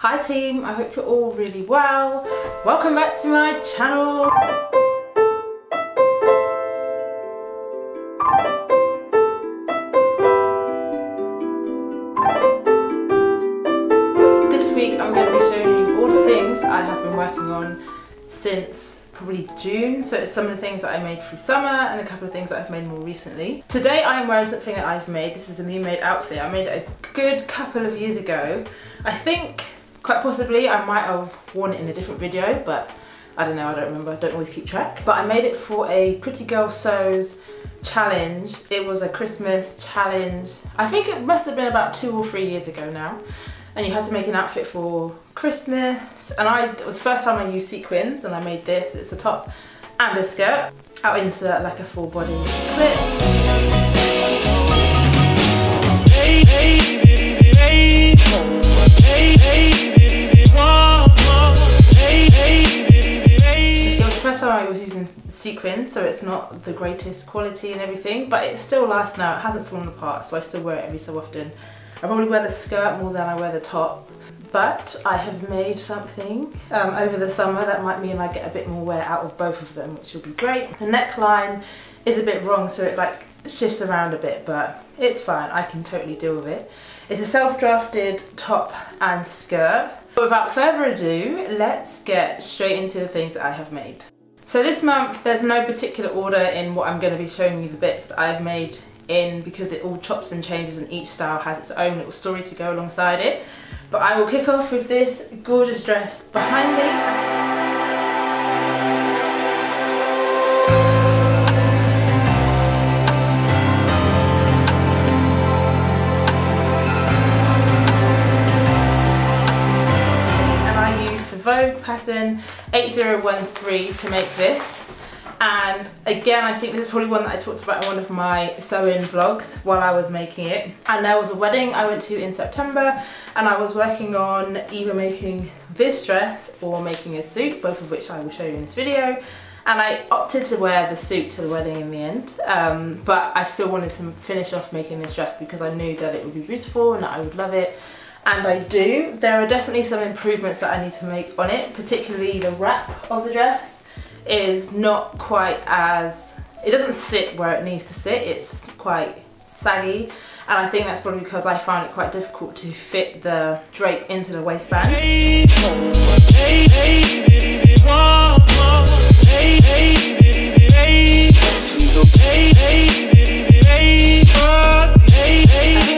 Hi team, I hope you're all really well. Welcome back to my channel. This week I'm going to be showing you all the things I have been working on since probably June. So it's some of the things that I made through summer and a couple of things that I've made more recently. Today I am wearing something that I've made. This is a new made outfit. I made it a good couple of years ago. I think quite possibly I might have worn it in a different video, but I don't know, I don't remember, I don't always keep track. But I made it for a Pretty Girl Sews challenge. It was a Christmas challenge. I think it must have been about 2 or 3 years ago now. And you had to make an outfit for Christmas. And it was the first time I used sequins, and I made this. It's a top and a skirt. I'll insert like a full body clip. It was the first time I was using sequins, so it's not the greatest quality and everything, but it still lasts now. It hasn't fallen apart, so I still wear it every so often. I probably wear the skirt more than I wear the top, but I have made something over the summer that might mean I get a bit more wear out of both of them, which will be great. The neckline is a bit wrong, so it like shifts around a bit, but it's fine, I can totally deal with it. It's a self-drafted top and skirt. But without further ado, let's get straight into the things that I have made. So this month, there's no particular order in what I'm going to be showing you the bits that I've made in, because it all chops and changes and each style has its own little story to go alongside it. But I will kick off with this gorgeous dress behind me. Vogue pattern 8013 to make this, and again I think this is probably one that I talked about in one of my sewing vlogs while I was making it. And there was a wedding I went to in September, and I was working on either making this dress or making a suit, both of which I will show you in this video, and I opted to wear the suit to the wedding in the end, but I still wanted to finish off making this dress because I knew that it would be beautiful and that I would love it. And I do. There are definitely some improvements that I need to make on it, particularly the wrap of the dress is not quite as, it doesn't sit where it needs to sit, it's quite saggy, and I think that's probably because I found it quite difficult to fit the drape into the waistband.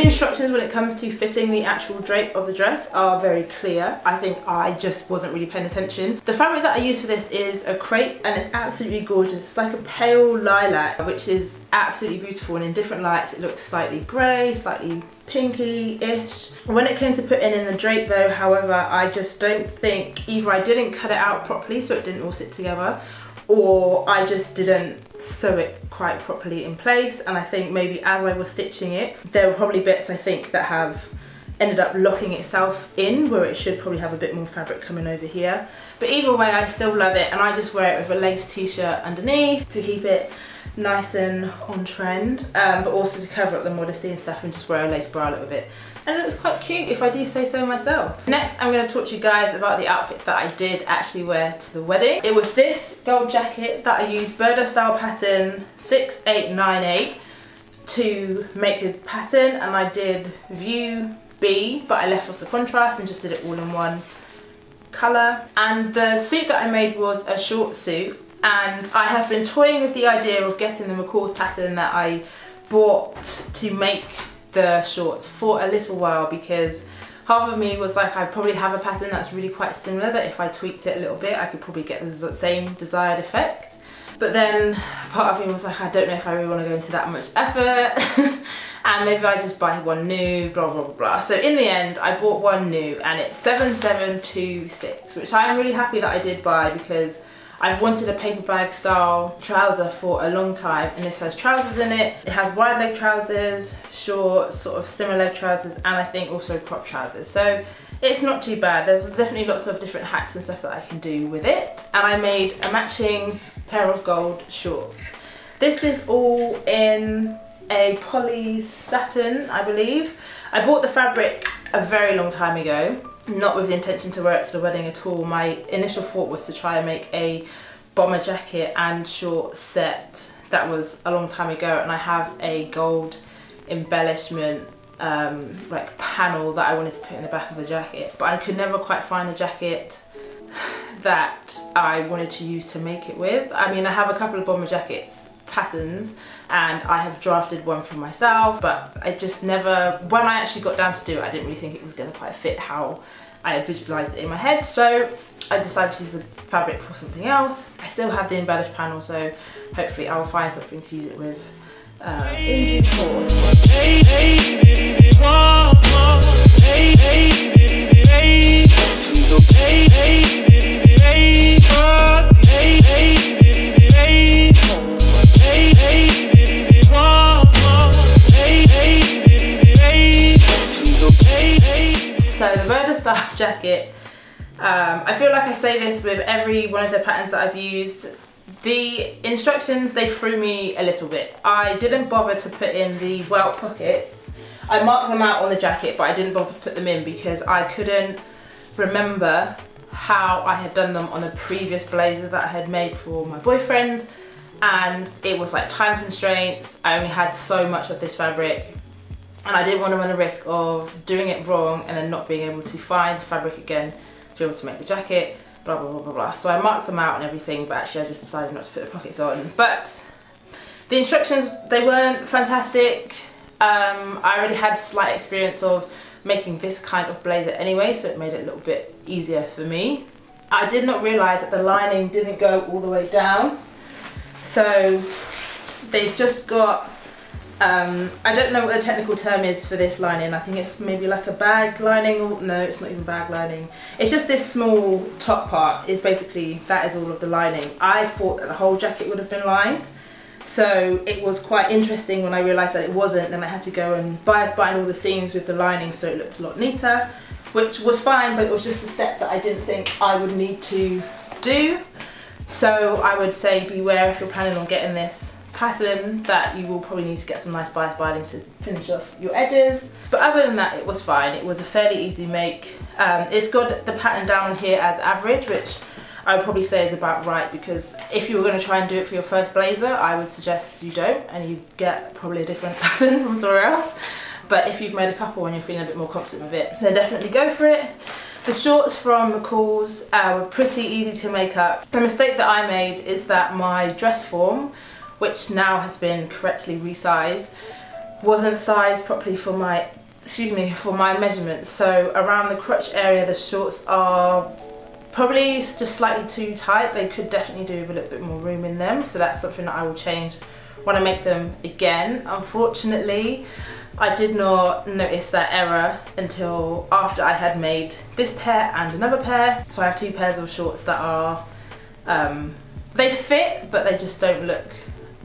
Instructions when it comes to fitting the actual drape of the dress are very clear. I think I just wasn't really paying attention. The fabric that I use for this is a crepe, and it's absolutely gorgeous. It's like a pale lilac, which is absolutely beautiful, and in different lights it looks slightly grey, slightly pinky-ish. When it came to putting in the drape though, however, I just don't think either I didn't cut it out properly so it didn't all sit together, or I just didn't sew it quite properly in place. And I think maybe as I was stitching it, there were probably bits I think that have ended up locking itself in where it should probably have a bit more fabric coming over here. But either way, I still love it, and I just wear it with a lace t-shirt underneath to keep it nice and on trend, but also to cover up the modesty and stuff, and just wear a lace bralette with it. And it looks quite cute if I do say so myself. Next, I'm going to talk to you guys about the outfit that I did actually wear to the wedding. It was this gold jacket that I used Burda style pattern 6898 to make the pattern, and I did view B, but I left off the contrast and just did it all in one colour. And the suit that I made was a short suit, and I have been toying with the idea of getting the McCall's pattern that I bought to make the shorts for a little while, because half of me was like, I probably have a pattern that's really quite similar that if I tweaked it a little bit I could probably get the same desired effect. But then part of me was like, I don't know if I really want to go into that much effort and maybe I just buy one new, blah blah blah blah. So in the end I bought one new, and it's 7726, which I am really happy that I did buy, because I've wanted a paper bag style trouser for a long time, and this has trousers in it. It has wide leg trousers, short sort of slimmer leg trousers, and I think also crop trousers. So it's not too bad. There's definitely lots of different hacks and stuff that I can do with it. And I made a matching pair of gold shorts. This is all in a poly satin, I believe. I bought the fabric a very long time ago, not with the intention to wear it to the wedding at all. My initial thought was to try and make a bomber jacket and short set. That was a long time ago, and I have a gold embellishment like panel that I wanted to put in the back of the jacket, but I could never quite find a jacket that I wanted to use to make it with. I mean, I have a couple of bomber jackets patterns and I have drafted one for myself, but I just never, when I actually got down to do it, I didn't really think it was going to quite fit how I had visualised it in my head, so I decided to use the fabric for something else. I still have the embellished panel, so hopefully I'll find something to use it with in due course. So the Verda style jacket, I feel like I say this with every one of the patterns that I've used. The instructions, they threw me a little bit. I didn't bother to put in the welt pockets. I marked them out on the jacket, but I didn't bother to put them in because I couldn't remember how I had done them on a previous blazer that I had made for my boyfriend, and it was like time constraints. I only had so much of this fabric and I didn't want to run the risk of doing it wrong and then not being able to find the fabric again to be able to make the jacket, blah blah blah blah blah. So I marked them out and everything, but actually I just decided not to put the pockets on. But the instructions, they weren't fantastic. I already had slight experience of making this kind of blazer anyway, so it made it a little bit easier for me. I did not realise that the lining didn't go all the way down, so they've just got I don't know what the technical term is for this lining. I think it's maybe like a bag lining, or no, it's not even bag lining. It's just this small top part is basically, that is all of the lining. I thought that the whole jacket would have been lined, so it was quite interesting when I realised that it wasn't. Then I had to go and bias bind all the seams with the lining so it looked a lot neater, which was fine, but it was just a step that I didn't think I would need to do. So I would say beware if you're planning on getting this pattern, that you will probably need to get some nice bias binding to finish off your edges. But other than that, it was fine. It was a fairly easy make. It's got the pattern down here as average, which I would probably say is about right, because if you were going to try and do it for your first blazer, I would suggest you don't, and you get probably a different pattern from somewhere else. But if you've made a couple and you're feeling a bit more confident with it, then definitely go for it. The shorts from McCall's were pretty easy to make up. The mistake that I made is that my dress form, which now has been correctly resized, wasn't sized properly for my, for my measurements. So around the crotch area, the shorts are probably just slightly too tight. They could definitely do with a little bit more room in them. So that's something that I will change when I make them again. Unfortunately, I did not notice that error until after I had made this pair and another pair. So I have two pairs of shorts that are, they fit, but they just don't look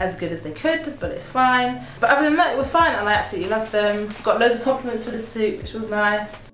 as good as they could, but it's fine. But other than that, it was fine and I absolutely loved them. Got loads of compliments for the suit, which was nice.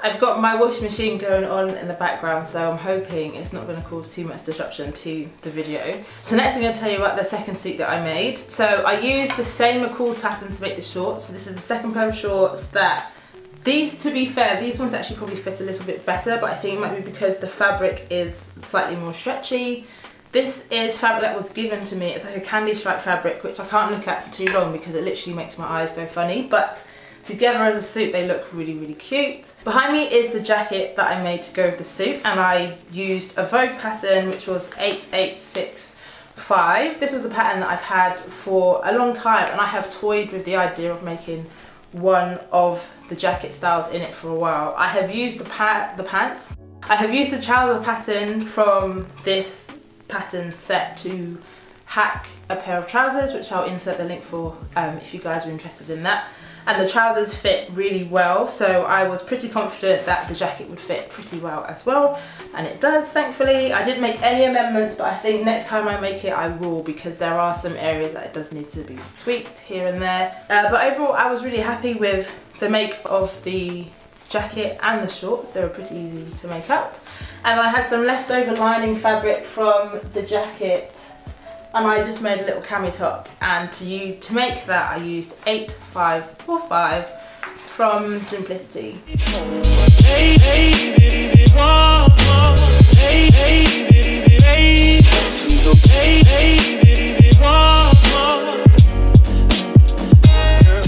I've got my washing machine going on in the background, so I'm hoping it's not going to cause too much disruption to the video. So next I'm going to tell you about the second suit that I made. So I used the same McCall's pattern to make the shorts. So this is the second pair of shorts that, these, to be fair, these ones actually probably fit a little bit better, but I think it might be because the fabric is slightly more stretchy. This is fabric that was given to me. It's like a candy stripe fabric, which I can't look at for too long because it literally makes my eyes go funny, but together as a suit they look really, really cute. Behind me is the jacket that I made to go with the suit, and I used a Vogue pattern which was 8865. This was a pattern that I've had for a long time, and I have toyed with the idea of making one of the jacket styles in it for a while. I have used the pants. I have used the trouser pattern from this pattern set to hack a pair of trousers, which I'll insert the link for if you guys are interested in that. And the trousers fit really well, so I was pretty confident that the jacket would fit pretty well as well, and it does, thankfully. I didn't make any amendments, but I think next time I make it I will, because there are some areas that it does need to be tweaked here and there. But overall I was really happy with the make of the jacket and the shorts. They were pretty easy to make up. And I had some leftover lining fabric from the jacket, and I just made a little cami top, and to make that I used 8545 from Simplicity.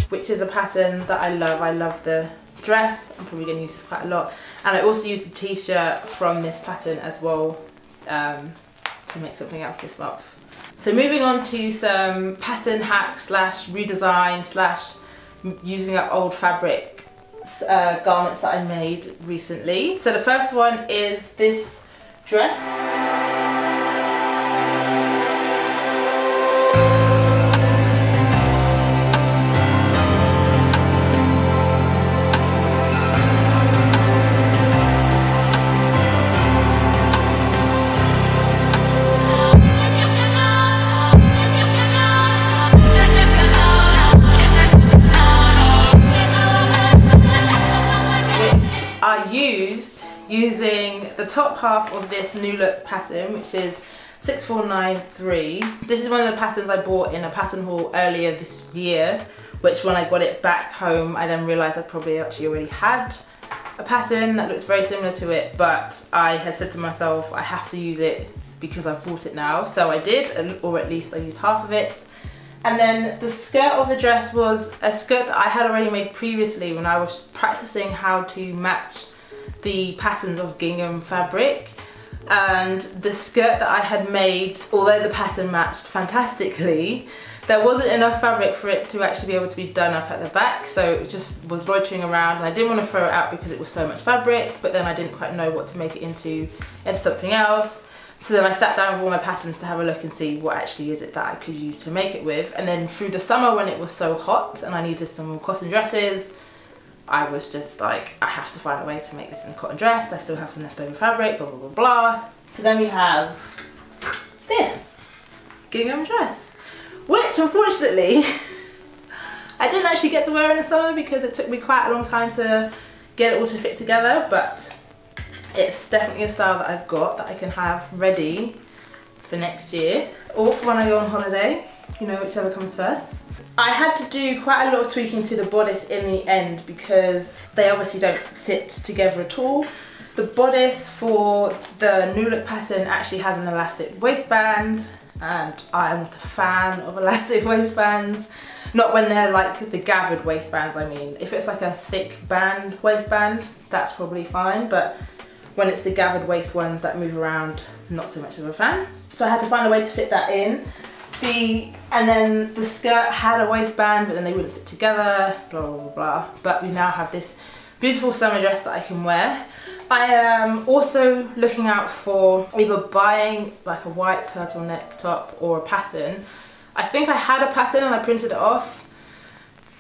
Which is a pattern that I love. I love the dress. I'm probably going to use this quite a lot. And I also used the t-shirt from this pattern as well to make something else this month. So moving on to some pattern hack slash redesign slash using up old fabric garments that I made recently. So the first one is this dress. Using the top half of this New Look pattern, which is 6493. This is one of the patterns I bought in a pattern haul earlier this year, which when I got it back home I then realised I probably actually already had a pattern that looked very similar to it, but I had said to myself I have to use it because I've bought it now, so I did, or at least I used half of it. And then the skirt of the dress was a skirt that I had already made previously when I was practicing how to match the patterns of gingham fabric, and the skirt that I had made, although the pattern matched fantastically, there wasn't enough fabric for it to actually be able to be done up at the back, so it just was loitering around and I didn't want to throw it out because it was so much fabric, but then I didn't quite know what to make it into something else. So then I sat down with all my patterns to have a look and see what actually is it that I could use to make it with. And then through the summer when it was so hot and I needed some more cotton dresses, I was just like, I have to find a way to make this in a cotton dress. I still have some leftover fabric, blah, blah, blah, blah. So then we have this gingham dress, which unfortunately I didn't actually get to wear in the summer because it took me quite a long time to get it all to fit together, but it's definitely a style that I've got that I can have ready for next year or for when I go on holiday, you know, whichever comes first. I had to do quite a lot of tweaking to the bodice in the end because they obviously don't sit together at all. The bodice for the New Look pattern actually has an elastic waistband, and I am not a fan of elastic waistbands. Not when they're like the gathered waistbands, I mean. If it's like a thick band waistband, that's probably fine, but when it's the gathered waist ones that move around, not so much of a fan. So I had to find a way to fit that in. And then the skirt had a waistband, but then they wouldn't sit together, blah, blah, blah, blah. But we now have this beautiful summer dress that I can wear. I am also looking out for either buying like a white turtleneck top or a pattern. I think I had a pattern and I printed it off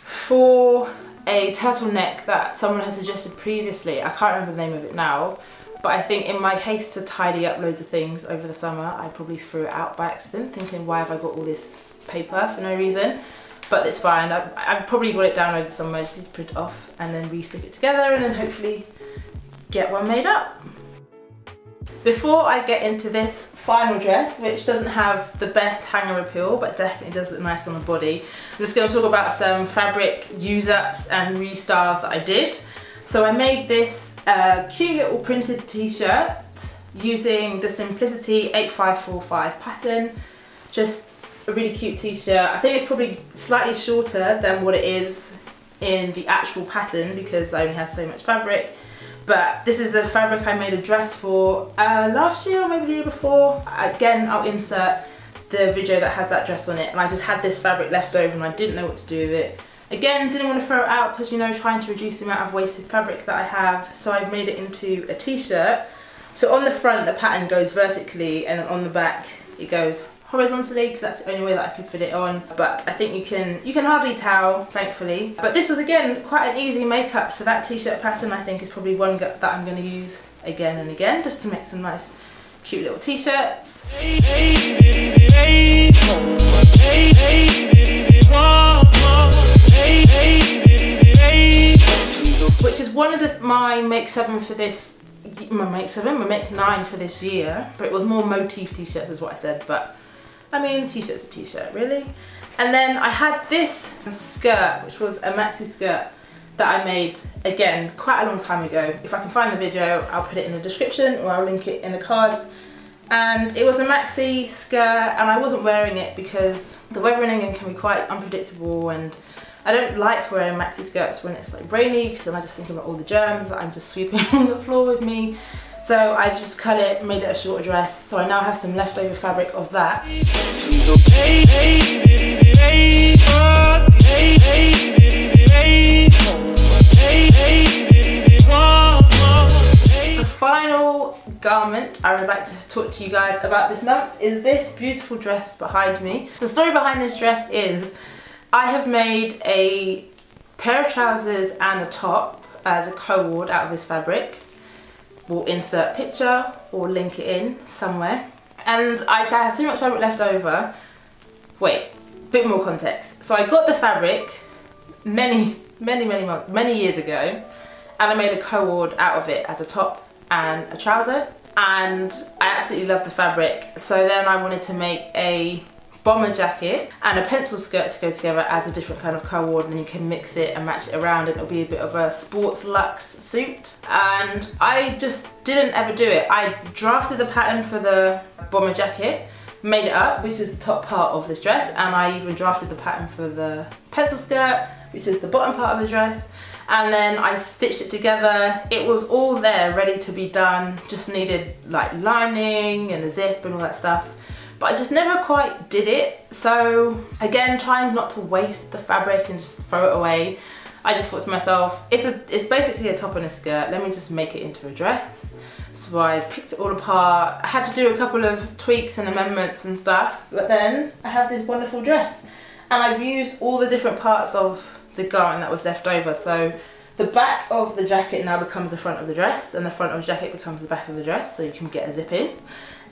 for a turtleneck that someone had suggested previously. I can't remember the name of it now. But I think in my haste to tidy up loads of things over the summer, I probably threw it out by accident, thinking why have I got all this paper for no reason. But it's fine, I've probably got it downloaded somewhere, just need to print it off and then re-stick it together and then hopefully get one made up. Before I get into this final dress, which doesn't have the best hanger appeal, but definitely does look nice on the body, I'm just going to talk about some fabric use-ups and restyles that I did. So I made this cute little printed t-shirt using the Simplicity 8545 pattern. Just a really cute t-shirt. I think it's probably slightly shorter than what it is in the actual pattern because I only had so much fabric. But this is the fabric I made a dress for last year or maybe the year before. Again, I'll insert the video that has that dress on it. And I just had this fabric left over and I didn't know what to do with it. Again, didn't want to throw it out because, you know, trying to reduce the amount of wasted fabric that I have. So I've made it into a t-shirt. So on the front, the pattern goes vertically, and then on the back, it goes horizontally because that's the only way that I could fit it on. But I think you can hardly tell, thankfully. But this was, again, quite an easy makeup. So that t-shirt pattern, I think, is probably one that I'm going to use again and again just to make some nice, cute little t-shirts. Which is one of my make 7 for this, my make 9 for this year, but it was more motif t-shirts is what I said, but I mean t-shirt's a t-shirt really. And then I had this skirt, which was a maxi skirt that I made, again, quite a long time ago. If I can find the video, I'll put it in the description or I'll link it in the cards. And it was a maxi skirt, and I wasn't wearing it because the weather in England can be quite unpredictable, and I don't like wearing maxi skirts when it's like rainy because then I just think about all the germs that I'm just sweeping on the floor with me. So I've just cut it, made it a shorter dress, so I now have some leftover fabric of that. The final garment I would like to talk to you guys about this month is this beautiful dress behind me. The story behind this dress is I have made a pair of trousers and a top as a co-ord out of this fabric. We'll insert picture or link it in somewhere. And I had so much fabric left over. Wait, bit more context. So I got the fabric many years ago, and I made a co-ord out of it as a top and a trouser, and I absolutely love the fabric. So then I wanted to make a bomber jacket and a pencil skirt to go together as a different kind of co-ord, and you can mix it and match it around and it'll be a bit of a sports luxe suit. And I just didn't ever do it. I drafted the pattern for the bomber jacket, made it up, which is the top part of this dress, and I even drafted the pattern for the pencil skirt, which is the bottom part of the dress. And then I stitched it together. It was all there, ready to be done. Just needed like lining and a zip and all that stuff. But I just never quite did it. So again, trying not to waste the fabric and just throw it away, I just thought to myself, it's basically a top and a skirt. Let me just make it into a dress. So I picked it all apart. I had to do a couple of tweaks and amendments and stuff, but then I have this wonderful dress. And I've used all the different parts of the garment that was left over. So the back of the jacket now becomes the front of the dress, and the front of the jacket becomes the back of the dress, so you can get a zip in.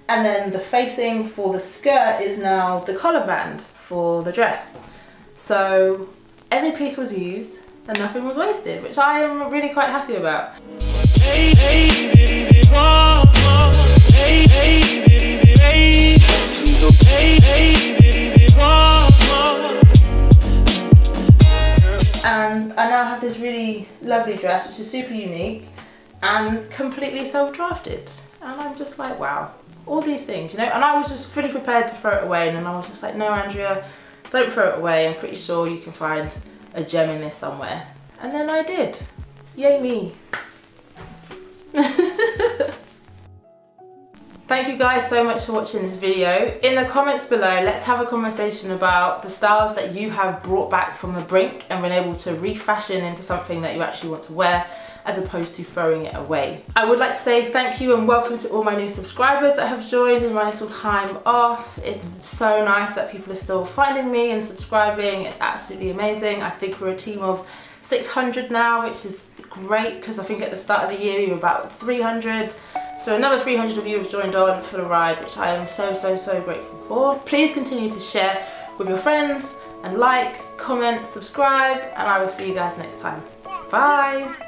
And then the facing for the skirt is now the collar band for the dress. So every piece was used and nothing was wasted, which I am really quite happy about. And I now have this really lovely dress, which is super unique and completely self-drafted. And I'm just like, wow, all these things, you know? And I was just fully prepared to throw it away, and then I was just like, no, Andrea, don't throw it away. I'm pretty sure you can find a gem in this somewhere. And then I did. Yay me. Thank you guys so much for watching this video. In the comments below, let's have a conversation about the styles that you have brought back from the brink and been able to refashion into something that you actually want to wear, as opposed to throwing it away. I would like to say thank you and welcome to all my new subscribers that have joined in my little time off. It's so nice that people are still finding me and subscribing. It's absolutely amazing. I think we're a team of 600 now, which is great because I think at the start of the year we were about 300. So another 300 of you have joined on for the ride, which I am so grateful for. Please continue to share with your friends and like, comment, subscribe, and I will see you guys next time. Bye!